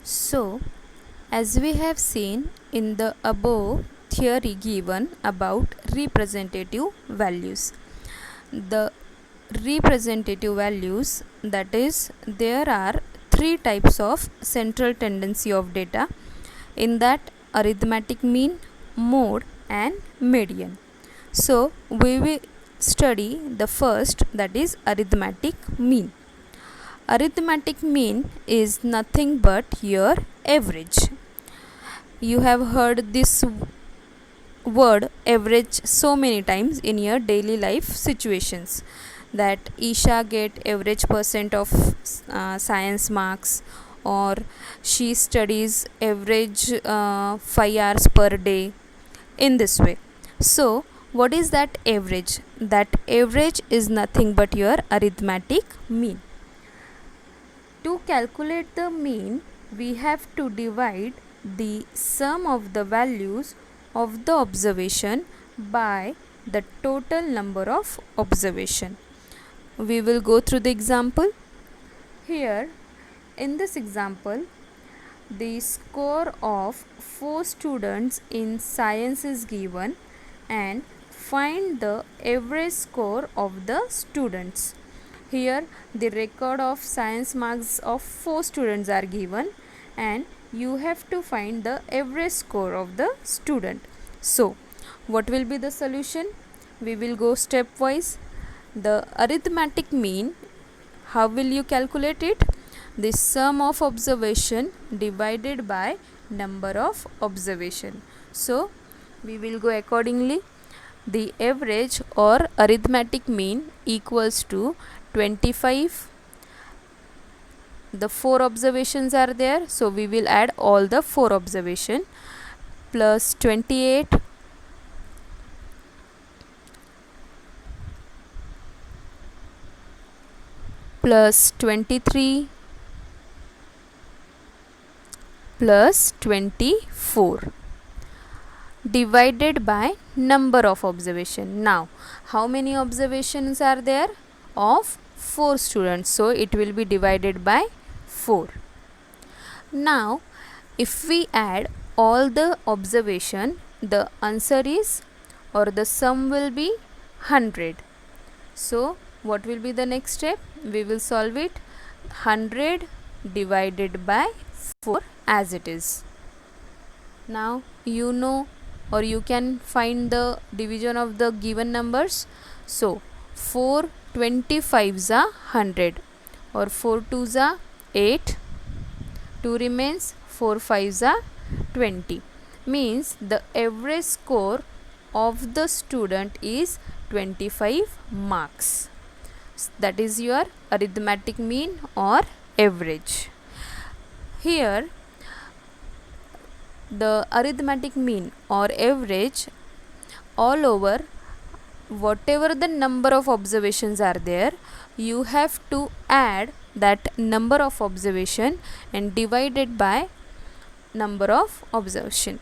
So, as we have seen in the above theory given about representative values, the representative values, that is, there are three types of central tendency of data, in that arithmetic mean, mode and median. So we will study the first, that is arithmetic mean. Arithmetic mean is nothing but your average. You have heard this word average so many times in your daily life situations, that Isha get average percent of science marks, or she studies average 5 hours per day, in this way. So what is that average? That average is nothing but your arithmetic mean. To calculate the mean, we have to divide the sum of the values of the observation by the total number of observation. We will go through the example. Here, in this example, the score of 4 students in science is given, and find the average score of the students. Here the record of science marks of 4 students are given, and you have to find the average score of the student. So what will be the solution? We will go stepwise. The arithmetic mean, how will you calculate it? The sum of observation divided by number of observation. So we will go accordingly. The average or arithmetic mean equals to 25. The 4 observations are there, so we will add all the 4 observation, plus 28 plus 23 plus 24 divided by number of observation. Now how many observations are there? Of 4 students, so it will be divided by 4. Now if we add all the observation, the answer is, or the sum will be 100. So what will be the next step? We will solve it. 100 divided by 4 as it is. Now you know, or you can find the division of the given numbers. So 4 25s are 100, or 4 2s are 8, 2 remains, 4 5s are 20. Means the average score of the student is 25 marks. That is your arithmetic mean or average. Here the arithmetic mean or average, all over whatever the number of observations are there, you have to add that number of observation and divide it by number of observation.